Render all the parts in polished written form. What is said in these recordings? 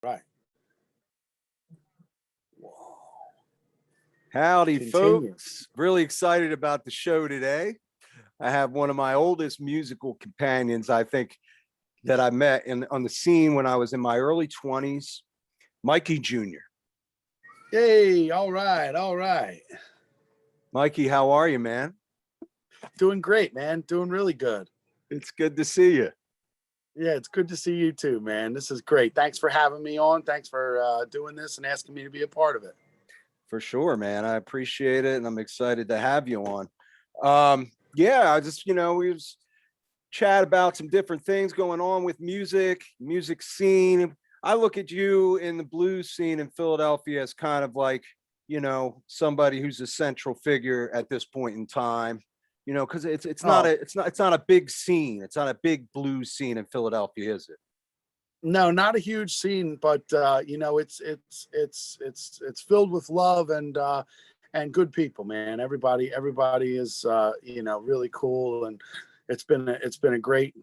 Right. Howdy, Continue. folks. Really excited about the show today. I have one of my oldest musical companions, I think, that I met on the scene when I was in my early 20s, Mikey Junior. Hey, all right, all right. Mikey, how are you, man? Doing great, man. Doing really good. It's good to see you. Yeah, it's good to see you too, man. This is great. Thanks for having me on. Thanks for doing this and asking me to be a part of it. For sure, man. I appreciate it, and I'm excited to have you on. Yeah, I just, we was chat about some different things going on with music scene. I look at you in the blues scene in Philadelphia as kind of like, somebody who's a central figure at this point in time. Because it's not Oh, a big scene. It's not a big blues scene in Philadelphia, is it? no, not a huge scene, but it's filled with love and good people, man. Everybody is really cool, and it's been a great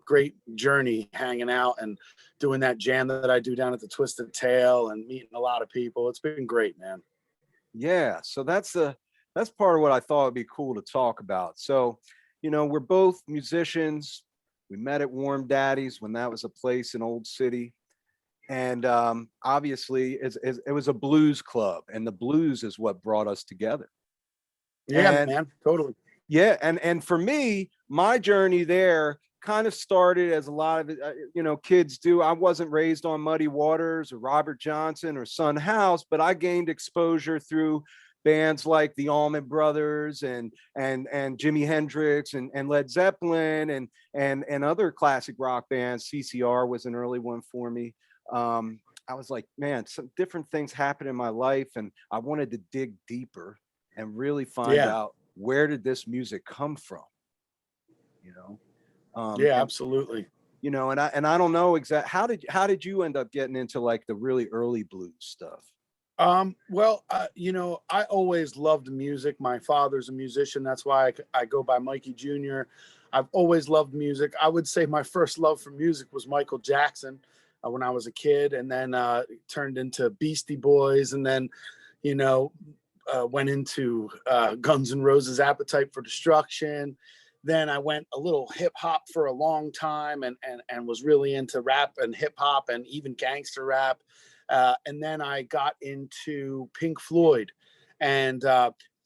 journey hanging out and doing that jam that I do down at the Twisted Tail and meeting a lot of people. It's been great, man. Yeah, so that's part of what I thought would be cool to talk about. So, we're both musicians. We met at Warmdaddy's when that was a place in Old City, and obviously it was a blues club, and the blues is what brought us together. Yeah, And man, totally. yeah, and for me, my journey there kind of started as a lot of kids do. I wasn't raised on Muddy Waters or Robert Johnson or Son House, but I gained exposure through bands like the Allman Brothers and Jimi Hendrix and Led Zeppelin and other classic rock bands. CCR was an early one for me. I was like, man, some different things happened in my life, and I wanted to dig deeper and really find Yeah, out where did this music come from, you know yeah, and absolutely. I don't know exactly how did you end up getting into like the really early blues stuff? Well, I always loved music. My father's a musician. That's why I go by Mikey Junior. I've always loved music. I would say my first love for music was Michael Jackson when I was a kid, and then it turned into Beastie Boys, and then, you know, went into Guns N' Roses' Appetite for Destruction. Then I went a little hip hop for a long time, and was really into rap and hip hop and even gangster rap. And then I got into Pink Floyd. And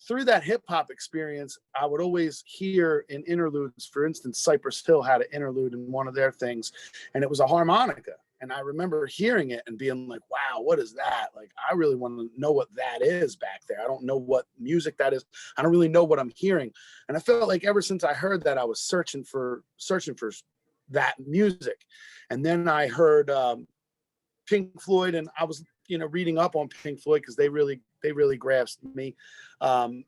through that hip hop experience, I would always hear in interludes. For instance, Cypress Hill had an interlude in one of their things, and it was a harmonica. And I remember hearing it and being like, wow, what is that? Like, I really want to know what that is back there. I don't know what music that is. I don't really know what I'm hearing. And I felt like ever since I heard that, I was searching for that music. And then I heard Pink Floyd, and I was, reading up on Pink Floyd because they really grasped me. And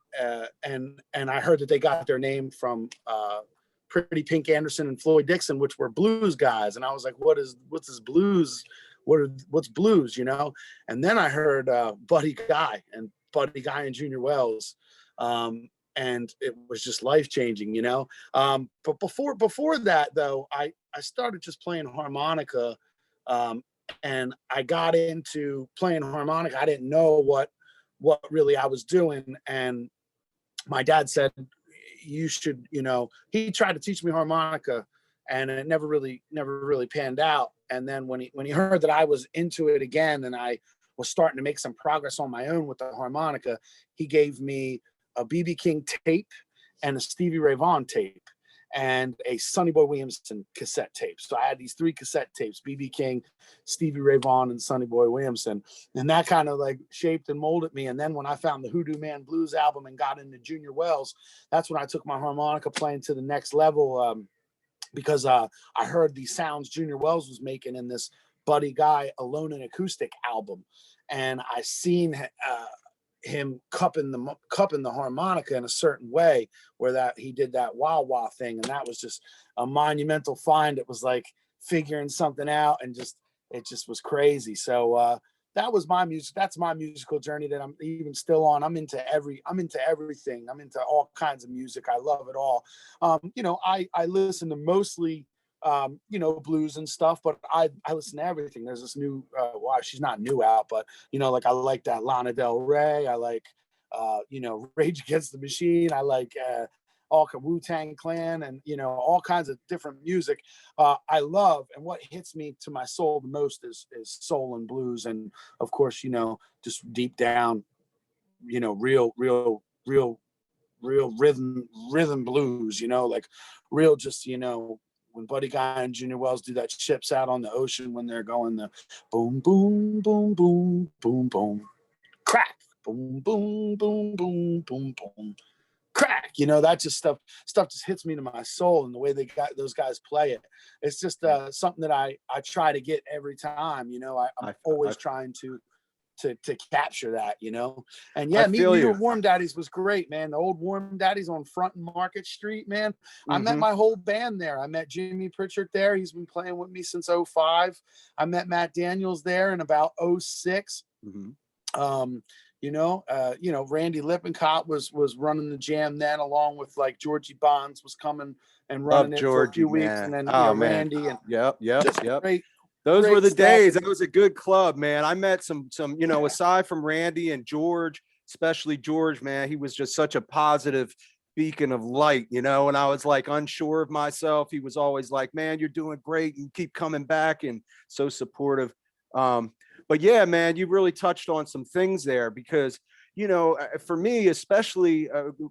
I heard that they got their name from Pretty Pink Anderson and Floyd Dixon, which were blues guys. And I was like, what's this blues? What's blues, And then I heard Buddy Guy and Junior Wells. And it was just life changing. But before that though, I started just playing harmonica. And I got into playing harmonica. I didn't know what really I was doing. And my dad said, you should, he tried to teach me harmonica, and it never really panned out. And then when he heard that I was into it again, and I was starting to make some progress on my own with the harmonica, he gave me a BB King tape and a Stevie Ray Vaughan tape and a Sonny Boy Williamson cassette tape. So I had these 3 cassette tapes: BB King, Stevie Ray Vaughan, and Sonny Boy Williamson. And that kind of like shaped and molded me. And then when I found the Hoodoo Man Blues album and got into Junior Wells, that's when I took my harmonica playing to the next level, because I heard the sounds Junior Wells was making in this Buddy Guy Alone and Acoustic album. And I seen him cupping the harmonica in a certain way, where that he did that wah wah thing, and that was just a monumental find. It was like figuring something out, and it just was crazy. So that was my music. That's my musical journey that I'm even still on. I'm into everything. I'm into all kinds of music. I love it all. I listen to mostly you know, blues and stuff, but I listen to everything. There's this new, well, she's not new out, but you know, like I like that Lana Del Rey. I like, you know, Rage Against the Machine. I like, all Wu-Tang Clan, and you know, all kinds of different music. I love, and what hits me to my soul the most is soul and blues, and of course, you know, just deep down, you know, real rhythm blues. You know, like real, just, you know, when Buddy Guy and Junior Wells do that ships out on the ocean when they're going the boom boom boom boom boom boom crack boom boom boom boom boom boom crack, you know, that just stuff just hits me to my soul, and the way they got those guys play it, it's just something that I try to get every time, you know. I'm always trying to capture that, you know. And yeah, meeting you at Warmdaddy's was great, man. The old Warmdaddy's on Front and Market Street, man. I met my whole band there. I met Jimmy Pritchard there. He's been playing with me since '05. I met Matt Daniels there in about '06. You know, Randy Lippincott was running the jam then, along with like Georgie Bonds was coming and running it for a few weeks, and then Randy and yep. Great, those great were the stuff. days. That was a good club, man. I met some, you know, aside from Randy and George, especially George, man, he was just such a positive beacon of light, you know, and I was like unsure of myself. He was always like, man, you're doing great, and keep coming back, and so supportive. But yeah, man, you really touched on some things there, because, you know, for me, especially,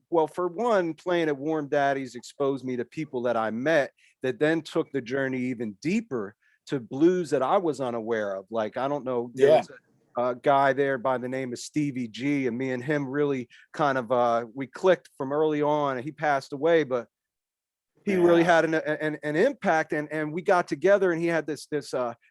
well, for one, playing at Warmdaddy's exposed me to people that I met that then took the journey even deeper to blues that I was unaware of. Like, I don't know, there was a guy there by the name of Stevie G, and me and him really kind of, we clicked from early on, and he passed away, but he really had an impact, and we got together, and he had this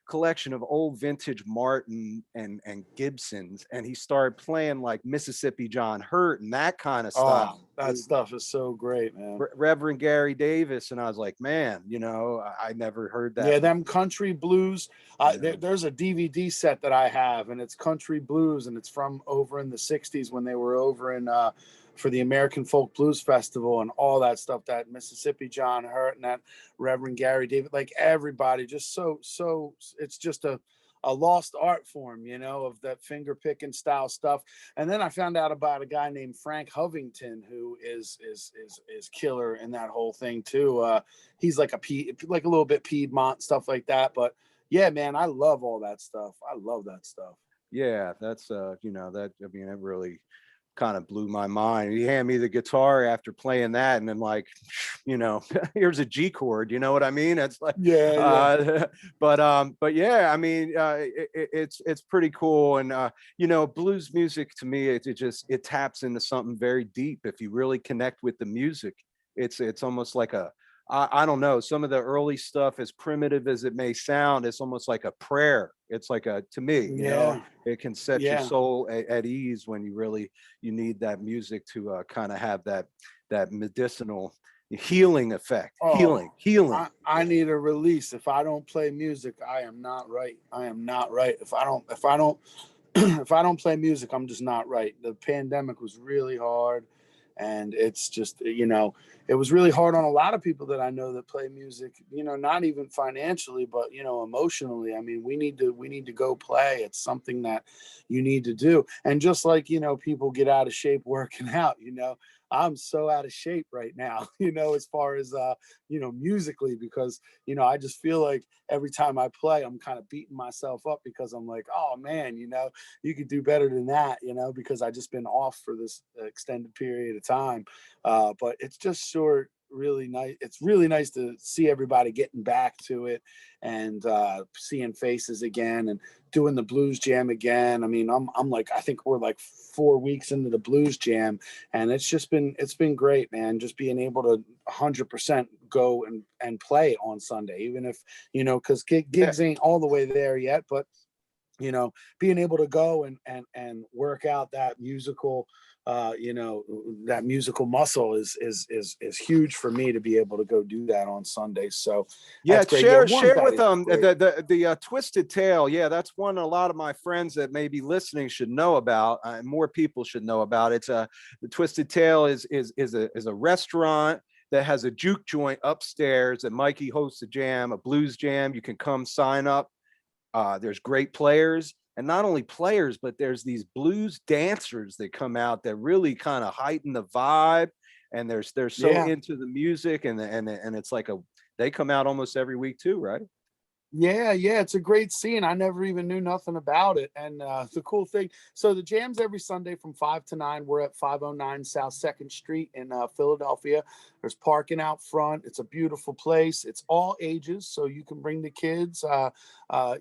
collection of old vintage Martin and Gibsons, and he started playing like Mississippi John Hurt and that kind of stuff. That stuff is so great, man. Reverend Gary Davis, and I was like, man, you know, I never heard that. Yeah, them country blues. There's a DVD set that I have, and it's country blues, and it's from over in the '60s when they were over in for the American Folk Blues Festival and all that stuff. That Mississippi John Hurt and that Reverend Gary David, like everybody, just so it's just a lost art form, you know, of that finger picking style stuff. And then I found out about a guy named Frank Hovington, who is killer in that whole thing too. He's like like a little bit Piedmont stuff like that. But yeah, man, I love all that stuff. I love that stuff. Yeah, that's you know, that, I mean, it really kind of blew my mind. He handed me the guitar after playing that, and then like, you know, here's a G chord, you know what I mean? It's like, but yeah, I mean, it's pretty cool. And you know, blues music to me, it taps into something very deep. If you really connect with the music, it's almost like I don't know, some of the early stuff, as primitive as it may sound, it's almost like a prayer. It's like to me, you know, it can set your soul at ease when you need that music to kind of have that medicinal healing effect. Healing. I need a release. If I don't play music, I am not right. I am not right. If I don't if I don't play music, I'm just not right. The pandemic was really hard. And it's just, you know, it was really hard on a lot of people that I know that play music, you know, not even financially, but, you know, emotionally. I mean, we need to go play. It's something that you need to do. And just like, you know, people get out of shape working out, you know, I'm so out of shape right now, you know, as far as, you know, musically, because, you know, I just feel like every time I play, I'm kind of beating myself up, because I'm like, oh man, you know, you could do better than that, you know, because I just been off for this extended period of time. But it's just really nice. It's really nice to see everybody getting back to it, and seeing faces again, and doing the blues jam again. I mean, I'm like, I think we're like 4 weeks into the blues jam, and it's been great, man. Just being able to 100% go and play on Sunday, even if, you know, because gigs ain't all the way there yet, but you know, being able to go and work out that musical, you know, that musical muscle is huge for me to be able to go do that on Sundays. So yeah, share with them the Twisted Tail. Yeah, that's one a lot of my friends that may be listening should know about, and more people should know about. It's the Twisted Tail is a restaurant that has a juke joint upstairs that Mikey hosts a jam, a blues jam. You can come sign up. There's great players, and not only players, but there's these blues dancers that come out that really kind of heighten the vibe, and they're so into the music, and it's like they come out almost every week too, right? Yeah, yeah, it's a great scene. I never even knew nothing about it. And the cool thing, so the jam's every Sunday from 5 to 9. We're at 509 South 2nd Street in Philadelphia. There's parking out front. It's a beautiful place. It's all ages, so you can bring the kids,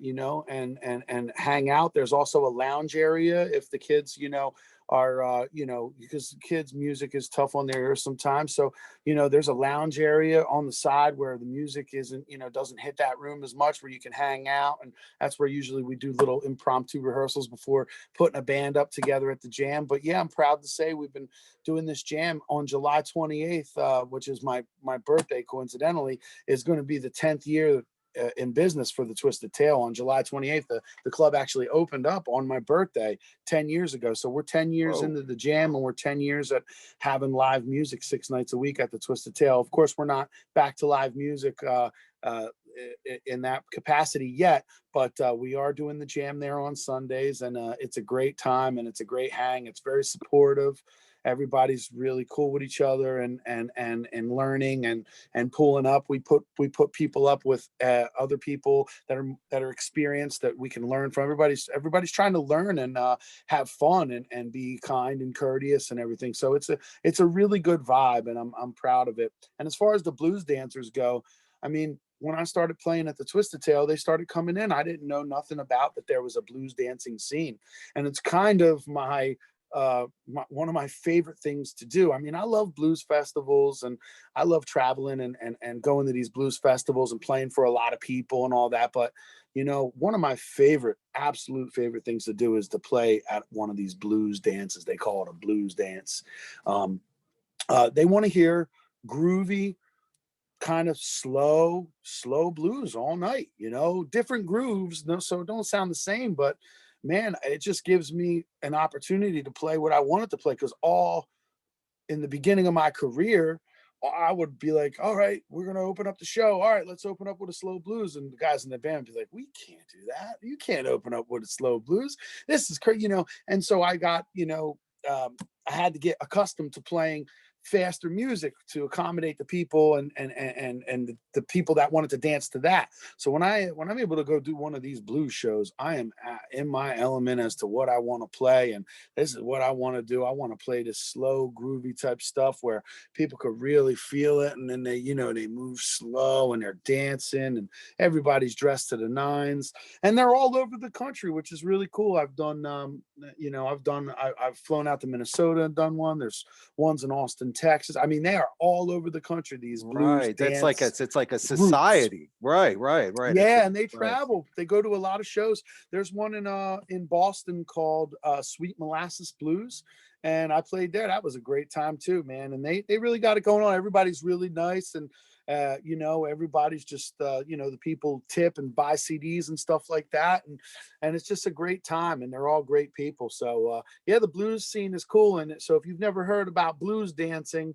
you know, and hang out. There's also a lounge area if the kids, you know, are you know, because kids music is tough on their ears sometimes, so you know there's a lounge area on the side where the music isn't, you know, doesn't hit that room as much, where you can hang out, and that's where usually we do little impromptu rehearsals before putting a band up together at the jam. But yeah, I'm proud to say we've been doing this jam on July 28th, which is my birthday, coincidentally, is going to be the 10th year in business for the Twisted Tail. On July 28th, the club actually opened up on my birthday 10 years ago. So we're 10 years into the jam, and we're 10 years at having live music 6 nights a week at the Twisted Tail. Of course, we're not back to live music in that capacity yet, but we are doing the jam there on Sundays, and it's a great time, and it's a great hang. It's very supportive. Everybody's really cool with each other, and learning and pulling up. We put people up with other people that are experienced, that we can learn from. Everybody's trying to learn and have fun and be kind and courteous and everything. So it's a really good vibe, and I'm proud of it. And as far as the blues dancers go, I mean, when I started playing at the Twisted Tail, they started coming in. I didn't know nothing about that there was a blues dancing scene, and it's kind of one of my favorite things to do. I mean, I love blues festivals, and I love traveling and going to these blues festivals and playing for a lot of people and all that. But you know, one of my absolute favorite things to do is to play at one of these blues dances. They call it a blues dance. They want to hear groovy, kind of slow blues all night, you know, different grooves, no, so it don't sound the same, but man, it just gives me an opportunity to play what I wanted to play. Because all in the beginning of my career, I would be like, all right, we're gonna open up the show. All right, let's open up with a slow blues. And the guys in the band would be like, we can't do that. You can't open up with a slow blues. This is crazy, you know. And so I got, you know, I had to get accustomed to playing faster music to accommodate the people and the people that wanted to dance to that. So when I'm able to go do one of these blues shows, I am in my element as to what I want to play, and this is what I want to do. I want to play this slow, groovy type stuff where people could really feel it, and then they, you know, they move slow and they're dancing, and everybody's dressed to the nines, and they're all over the country, which is really cool. I've done, you know, I've flown out to Minnesota and done one. There's ones in Austin, Texas. I mean, they are all over the country, these blues Right. dance It's like a groups. society. Right. Yeah, and they travel. They go to a lot of shows. There's one in Boston called Sweet Molasses Blues, and I played there. That was a great time too, man. And they really got it going on. Everybody's really nice, and you know, everybody's just you know, the people tip and buy CDs and stuff like that, and it's just a great time, and they're all great people. So yeah, the blues scene is cool. And so if you've never heard about blues dancing,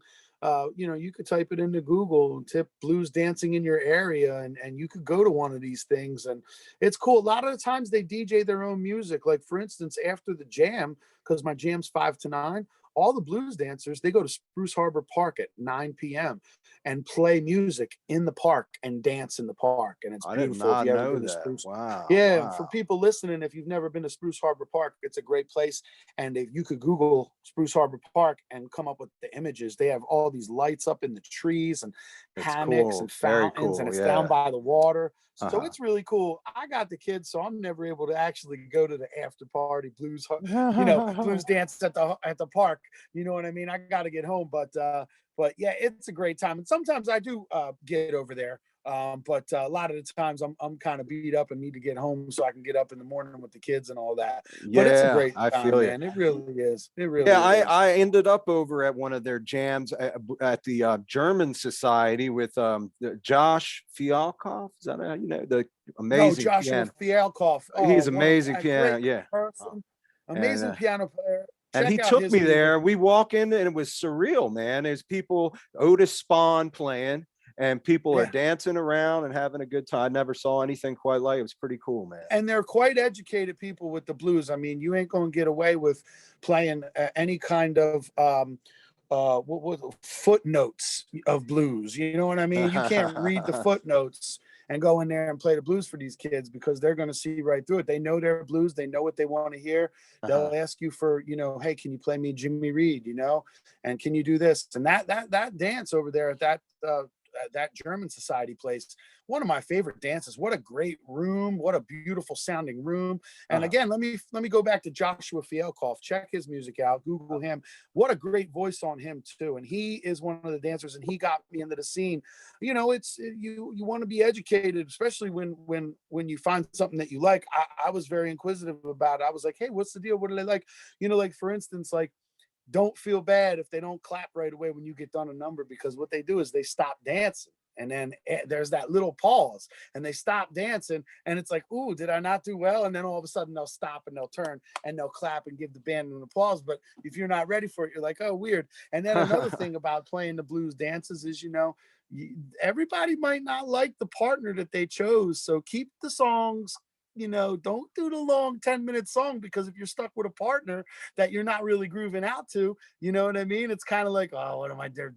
you know, you could type it into Google and tip blues dancing in your area, and you could go to one of these things, and it's cool. A lot of the times they DJ their own music. Like for instance, after the jam, because my jam's 5 to 9, all the blues dancers, they go to Spruce Harbor Park at 9 p.m. and play music in the park and dance in the park. And it's I did beautiful. If not you ever know been to that. Spruce, Wow. yeah, for Wow. people listening, if you've never been to Spruce Harbor Park, it's a great place. And if you could Google Spruce Harbor Park and come up with the images, they have all these lights up in the trees and It's hammocks cool. and Very fountains, and cool. it's down Yeah. by the water. So Uh-huh. it's really cool. I got the kids, so I'm never able to actually go to the after party blues, you know, blues dance at the park. You know what I mean? I got to get home, but yeah, it's a great time. And sometimes I do get over there. But a lot of the times I'm kind of beat up and need to get home so I can get up in the morning with the kids and all that. But it's a Yeah, great I time, feel you. man. It really is. It Yeah, really is. I ended up over at one of their jams at the German Society with Josh Fialkov. Is that how you know, the No, amazing Joshua piano? Fialkov. Oh, He's what amazing a piano. great Yeah. person. And Amazing piano player. And he check out took his me music. there. We walk in and it was surreal, man. There's people, Otis Spawn playing, and people are Yeah. dancing around and having a good time. I never saw anything quite like it. It was pretty cool, man. And they're quite educated people with the blues. I mean, you ain't going to get away with playing any kind of what footnotes of blues. You know what I mean? You can't read the footnotes and go in there and play the blues for these kids, because they're going to see right through it. They know their blues. They know what they want to hear. They'll ask you for, hey, can you play me Jimmy Reed, and can you do this? And that dance over there at that German society place, one of my favorite dances. What a great room. What a beautiful sounding room. And again, let me go back to Joshua Fialkoff. Check his music out. Google him. What a great voice on him too. And he is one of the dancers, and he got me into the scene. It's you want to be educated, especially when you find something that you like. I was very inquisitive about it. I was like, hey, what's the deal? What do they like? Like for instance, like, don't feel bad if they don't clap right away when you get done a number, because what they do is they stop dancing, and then there's that little pause, and they stop dancing, and it's like, ooh, did I not do well? And then all of a sudden they'll stop and they'll turn and they'll clap and give the band an applause. But if you're not ready for it, you're like, oh, weird. And then another thing about playing the blues dances is, everybody might not like the partner that they chose. So keep the songs, don't do the long 10-minute song, because if you're stuck with a partner that you're not really grooving out to, you know what I mean? It's kind of like, oh, what am I doing?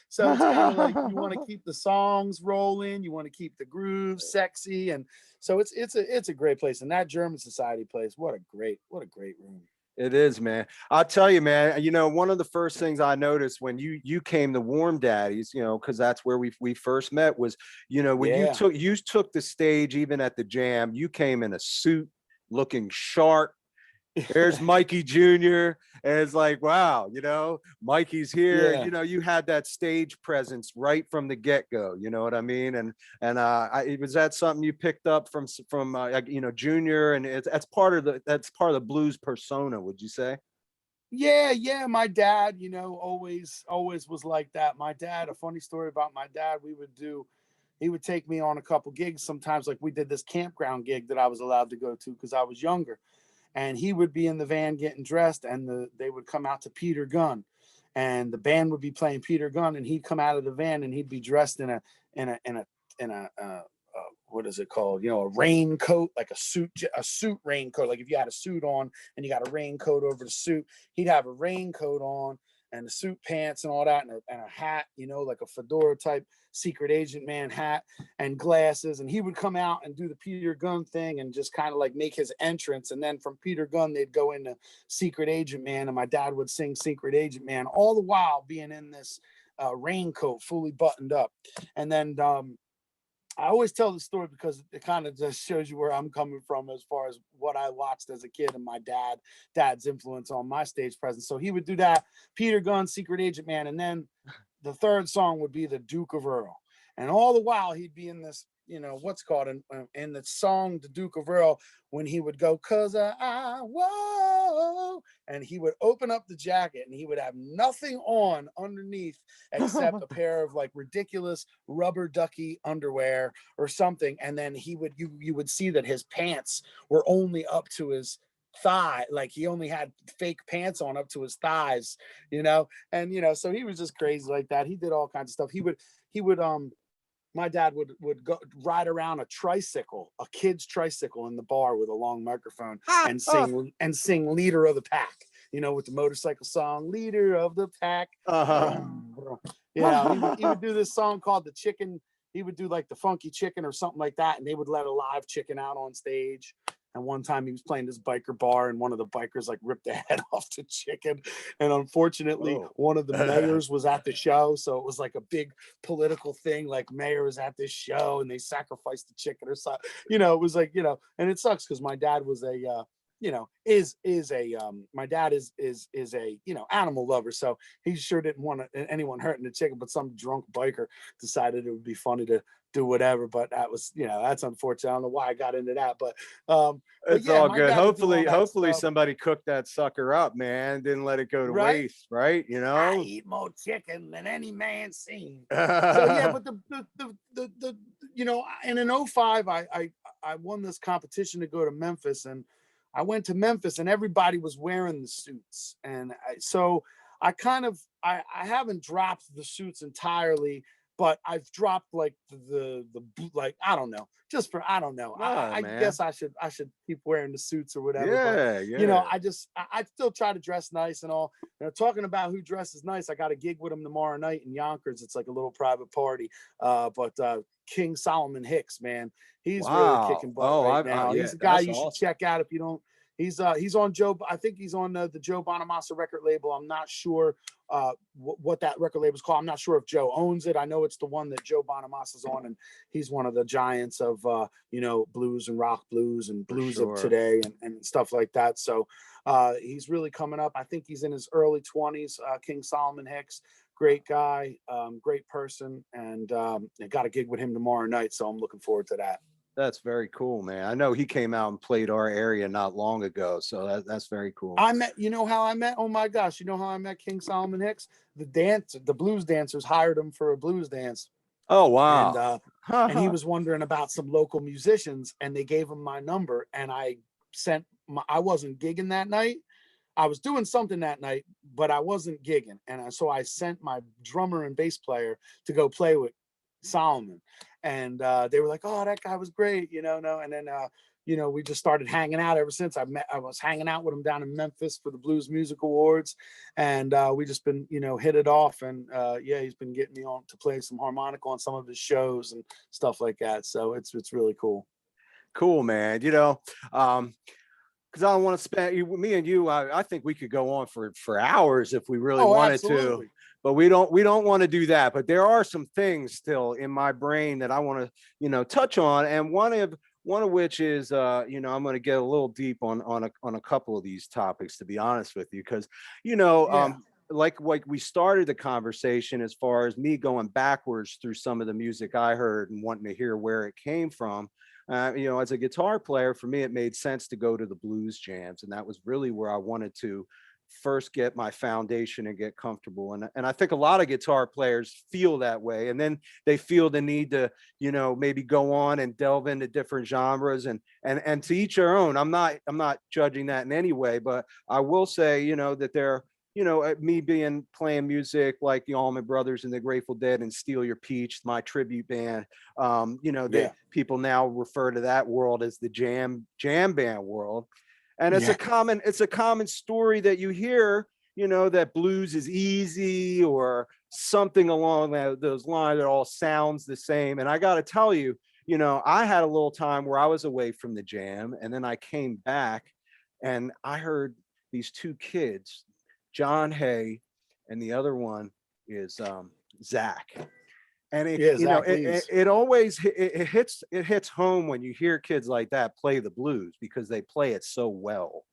So it's kind of like, you want to keep the songs rolling, you want to keep the groove sexy. And so it's a great place. And that German society place, what a great room. It is, man. I'll tell you, man, one of the first things I noticed when you came to Warmdaddy's, because that's where we first met, was, when you took the stage, even at the jam, you came in a suit, looking sharp. There's Mikey Junior. And it's like, wow, Mikey's here. Yeah. You had that stage presence right from the get-go. You know what I mean? And was that something you picked up from Junior? And that's part of the blues persona, would you say? Yeah. My dad, always was like that. My dad, a funny story about my dad, he would take me on a couple gigs sometimes. Like we did this campground gig that I was allowed to go to because I was younger. And he would be in the van getting dressed, and they would come out to Peter Gunn, and the band would be playing Peter Gunn, and he'd come out of the van and he'd be dressed in a what is it called? A raincoat, like a suit raincoat. Like if you had a suit on and you got a raincoat over the suit, he'd have a raincoat on and the suit pants and all that, and a hat, like a fedora type secret agent man hat and glasses. And he would come out and do the Peter Gunn thing and just kind of like make his entrance. And then from Peter Gunn, they'd go into Secret Agent Man, and my dad would sing Secret Agent Man, all the while being in this raincoat, fully buttoned up. And then I always tell the story because it kind of just shows you where I'm coming from as far as what I watched as a kid and my dad's influence on my stage presence. So he would do that, Peter Gunn, Secret Agent Man, and then the third song would be the Duke of Earl. And all the while he'd be in this, what's called in the song, the Duke of Earl, when he would go, 'cause whoa, and he would open up the jacket and he would have nothing on underneath except a pair of like ridiculous rubber ducky underwear or something. And then you would see that his pants were only up to his thigh, like he only had fake pants on up to his thighs, and so he was just crazy like that. He did all kinds of stuff. He would my dad would go ride around a kid's tricycle in the bar with a long microphone and sing Leader of the Pack, with the motorcycle song, Leader of the Pack. He would do this song called The Chicken. He would do like the Funky Chicken or something like that, and they would let a live chicken out on stage. And one time he was playing this biker bar, and one of the bikers like ripped the head off the chicken. And unfortunately, one of the mayors was at the show. So it was like a big political thing. Like mayor was at this show and they sacrificed the chicken or something. It was like, and it sucks because my dad was a, my dad is a, animal lover. So he sure didn't want anyone hurting the chicken, but some drunk biker decided it would be funny to do whatever. But that was, that's unfortunate. I don't know why I got into that, but it's all good. Hopefully somebody cooked that sucker up, man. Didn't let it go to waste, right? I eat more chicken than any man seen. So yeah, but the and in 05 I won this competition to go to Memphis, and I went to Memphis and everybody was wearing the suits. And so I kind of, I haven't dropped the suits entirely, but I've dropped like like, I don't know, just for, I don't know. No, I man. guess I should keep wearing the suits or whatever. But, Yeah, you know, yeah. I still try to dress nice and all. You know, talking about who dresses nice, I got a gig with him tomorrow night in Yonkers. It's like a little private party. But King Solomon Hicks, man, he's really Wow. kicking butt Oh, right I now. yeah, He's a guy that's you should awesome. check out if you don't. He's on Joe. I think he's on the Joe Bonamassa record label. I'm not sure what that record label is called. I'm not sure if Joe owns it. I know it's the one that Joe Bonamassa's on, and he's one of the giants of you know, blues and rock blues and For blues of sure. today and stuff like that. So he's really coming up. I think he's in his early 20s. King Solomon Hicks, great guy, great person, and I got a gig with him tomorrow night. So I'm looking forward to that. That's very cool, man. I know he came out and played our area not long ago, so that's very cool. I met, you know how I met? Oh my gosh, you know how I met King Solomon Hicks? The blues dancers hired him for a blues dance, Oh, and wow. he was wondering about some local musicians, and they gave him my number, and I wasn't gigging that night. I was doing something that night, but I wasn't gigging, and so I sent my drummer and bass player to go play with Solomon, and they were like, "Oh, that guy was great," you know. No, and then you know, we just started hanging out ever since. I was hanging out with him down in Memphis for the Blues Music Awards, and we just been, you know, hit it off. And yeah, he's been getting me on to play some harmonica on some of his shows and stuff like that. So it's really cool. Cool, man. You know, because I don't want to spend me and you. I think we could go on for hours if we really Oh, wanted to, absolutely. but we don't want to do that. But there are some things still in my brain that I want to, you know, touch on, and one of which is, you know, I'm going to get a little deep on a couple of these topics, to be honest with you, because, you know, Yeah. like we started the conversation as far as me going backwards through some of the music I heard and wanting to hear where it came from. You know, as a guitar player, for me, it made sense to go to the blues jams. And that was really where I wanted to first get my foundation and get comfortable. And I think a lot of guitar players feel that way. And then they feel the need to, you know, maybe go on and delve into different genres, and to each their own. I'm not judging that in any way, but I will say, you know, that there, you know, me being playing music like the Allman Brothers and the Grateful Dead and Steal Your Peach, my tribute band, you know, that Yeah. people now refer to that world as the jam band world. And Yeah. it's a common story that you hear, you know, that blues is easy or something along those lines. It all sounds the same. And I got to tell you, you know, I had a little time where I was away from the jam, and then I came back and I heard these two kids, John Hay, and the other one is Zach. And Yeah. you know, Zach Lees. it always it hits home when you hear kids like that play the blues, because they play it so well.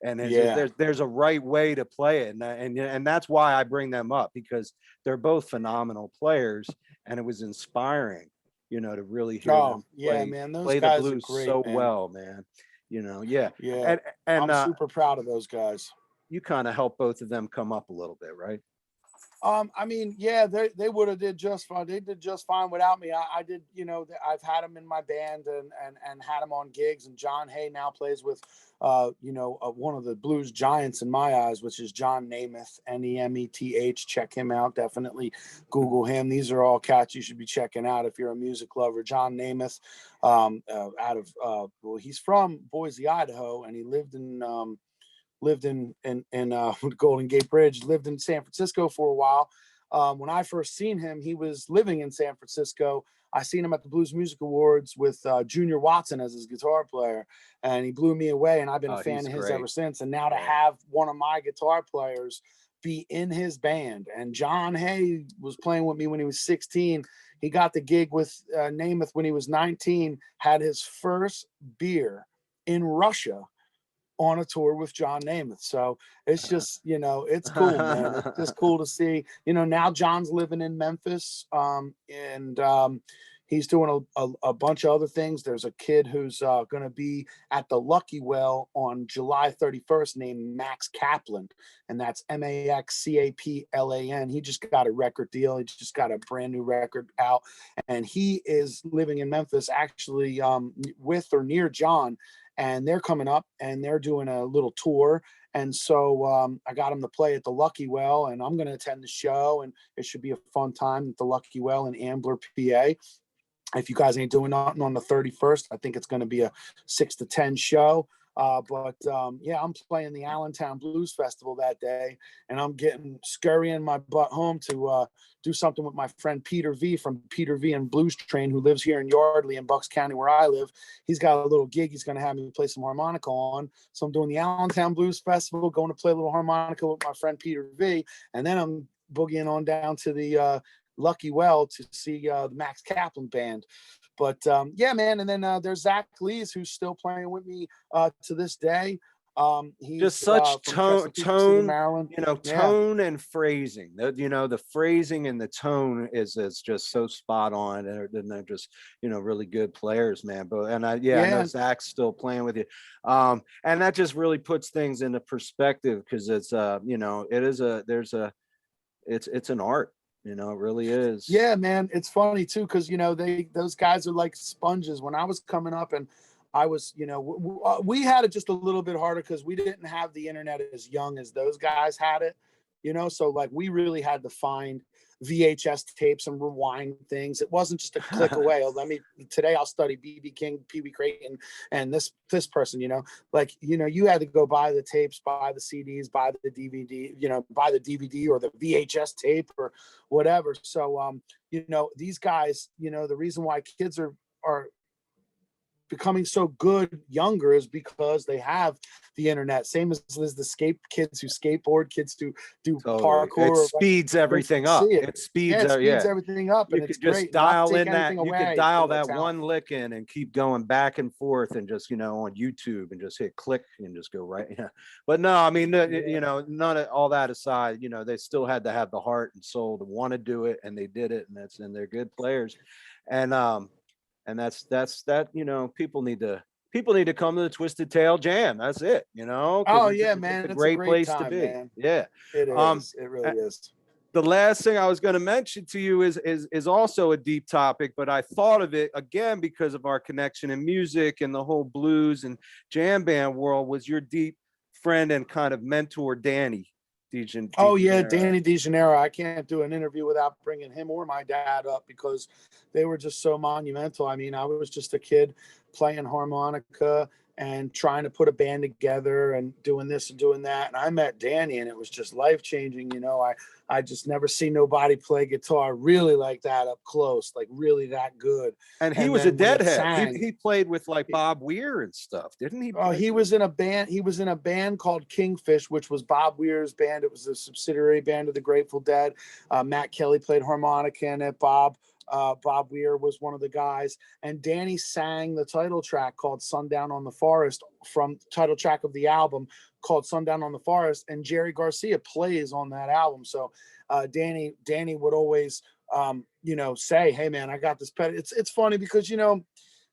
And Yeah. there's a right way to play it, and that's why I bring them up, because they're both phenomenal players, and it was inspiring, you know, to really hear Oh, them yeah, man. Those play the guys are blues great, so man. well, man. You know, yeah, Yeah. and and I'm uh, super proud of those guys. you kind of help both of them come up a little bit, right? I mean, yeah, they would have did just fine. They did just fine without me. I did, you know, I've had them in my band and had them on gigs. And John Hay now plays with, you know, one of the blues giants in my eyes, which is John Nemeth, Nemeth. Check him out. Definitely Google him. These are all cats you should be checking out if you're a music lover. John Nemeth, out of well, he's from Boise, Idaho, and he lived in Golden Gate Bridge, lived in San Francisco for a while. When I first seen him, he was living in San Francisco. I seen him at the Blues Music Awards with Junior Watson as his guitar player, and he blew me away. And I've been a Oh, fan he's of his ever great. since. And now to Yeah. have one of my guitar players be in his band, and John Hay was playing with me when he was 16. He got the gig with Namath when he was 19. Had his first beer in Russia on a tour with John Namath. So it's just, you know, it's cool, man. It's just cool to see. You know, now John's living in Memphis, and he's doing a bunch of other things. There's a kid who's going to be at the Lucky Well on July 31st named Max Kaplan, and that's Maxcaplan. He just got a record deal. He just got a brand new record out, and he is living in Memphis, actually, with or near John. and they're coming up and they're doing a little tour. And so I got them to play at the Lucky Well, and I'm going to attend the show, and it should be a fun time at the Lucky Well in Ambler, PA. If you guys ain't doing nothing on the 31st, I think it's going to be a 6 to 10 show. Yeah, I'm playing the Allentown Blues Festival that day, and I'm scurrying my butt home to do something with my friend Peter V from Peter V and Blues Train, who lives here in Yardley in Bucks County, where I live. He's got a little gig he's going to have me play some harmonica on. So I'm doing the Allentown Blues Festival, going to play a little harmonica with my friend Peter V, and then I'm boogieing on down to the Lucky Well to see the Max Kaplan band. But yeah, man. And then there's Zach Lees, who's still playing with me to this day. He's just such tone, Maryland. Tone and phrasing. The phrasing and the tone is just so spot on, and they're just really good players, man. But I know Zach's still playing with you, and that just really puts things into perspective, because it's it's an art. It really is. Yeah, man. It's funny too, because those guys are like sponges. When I was coming up, and I was, we had it just a little bit harder because we didn't have the internet as young as those guys had it. So like we really had to find VHS tapes and rewind things. It wasn't just a click away. Today I'll study BB King, Pee Wee Crayton, and this person. You had to go buy the tapes, buy the CDs, buy the DVD, buy the DVD or the VHS tape or whatever. So these guys, the reason why kids are becoming so good younger is because they have the internet. Same as the kids who skateboard, kids who do parkour. It speeds everything up. It speeds everything up, and it's just great. dial in that. You could dial that one lick in and keep going back and forth, and just on YouTube and just hit click and just go right. Yeah. But no, I mean, none of all that aside, they still had to have the heart and soul to want to do it, and they did it, and they're good players, and that's people need to come to the Twisted Tail Jam. That's it, Oh yeah, man, it's a great place time, to be, man. Yeah, it is. It really is. The last thing I was going to mention to you is also a deep topic, but I thought of it again because of our connection in music and the whole blues and jam band world. Was your deep friend and kind of mentor, Danny DeGennaro. Oh yeah, Danny DeGennaro. I can't do an interview without bringing him or my dad up, because they were just so monumental. I mean, I was just a kid playing harmonica and trying to put a band together and doing this and doing that. And I met Danny, and it was just life-changing. I just never seen nobody play guitar really like that up close, like really that good. And he was a deadhead. He played with like Bob Weir and stuff, didn't he? Oh, he was in a band. He was in a band called Kingfish, which was Bob Weir's band. It was a subsidiary band of the Grateful Dead. Matt Kelly played harmonica in it. Bob Weir was one of the guys, and Danny sang the title track called Sundown on the Forest, from title track of the album called Sundown on the Forest, and Jerry Garcia plays on that album. So Danny would always say, hey man, I got this pet. It's funny because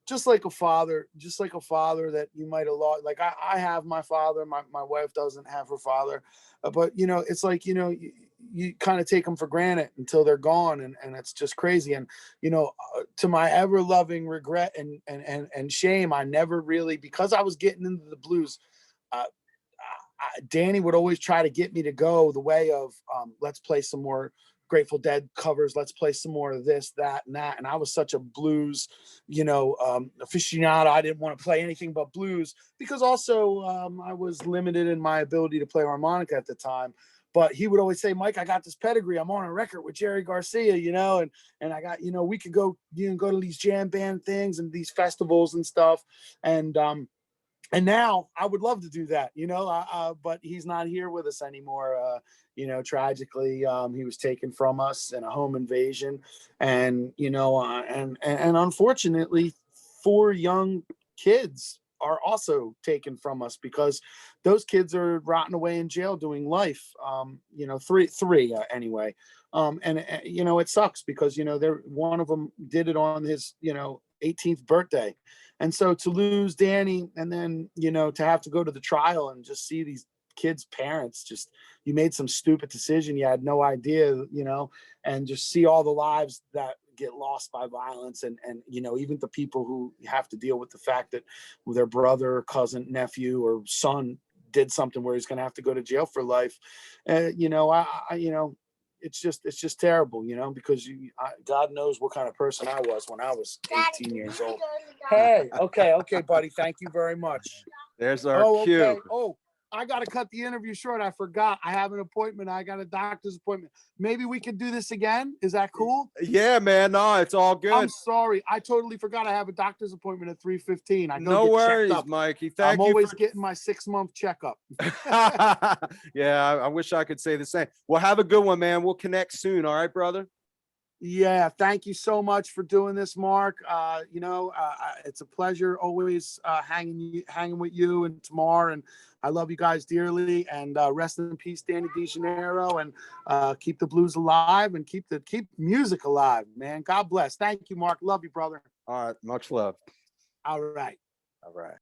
just like a father that you might have lost. Like I have my father, my wife doesn't have her father, but it's like you kind of take them for granted until they're gone, and it's just crazy. And to my ever loving regret and shame, I never really, because I was getting into the blues, Danny would always try to get me to go the way of let's play some more Grateful Dead covers, let's play some more of this, that, and that. And I was such a blues aficionado. I didn't want to play anything but blues, because also I was limited in my ability to play harmonica at the time. But he would always say, Mike, I got this pedigree. I'm on a record with Jerry Garcia, and I got, we could go, go to these jam band things and these festivals and stuff. And now I would love to do that, but he's not here with us anymore. Tragically, he was taken from us in a home invasion, and unfortunately 4 young kids are also taken from us, because those kids are rotting away in jail doing life. Three anyway. It sucks because, one of them did it on his, 18th birthday. And so to lose Danny, and then, to have to go to the trial and just see these kids' parents, just, you made some stupid decision. You had no idea, and just see all the lives that, get lost by violence, and you know, even the people who have to deal with the fact that their brother, cousin, nephew, or son did something where he's going to have to go to jail for life. You know, you know, it's just terrible, you know, because God knows what kind of person I was when I was 18 years old. Hey, okay, buddy. Thank you very much. There's our cue. Okay. Oh, I got to cut the interview short. I forgot. I have an appointment. I got a doctor's appointment. Maybe we could do this again. Is that cool? Yeah, man. No, it's all good. I'm sorry. I totally forgot I have a doctor's appointment at 3:15. I No worries, Mikey. I'm always getting my 6-month checkup. Yeah, I wish I could say the same. Well, have a good one, man. We'll connect soon. All right, brother? Yeah, thank you so much for doing this, Mark. You know, it's a pleasure always hanging with you and Tamar, and I love you guys dearly. And rest in peace, Danny DeGennaro, and keep the blues alive and keep music alive, man. God bless. Thank you, Mark. Love you, brother. All right, much love. All right. All right.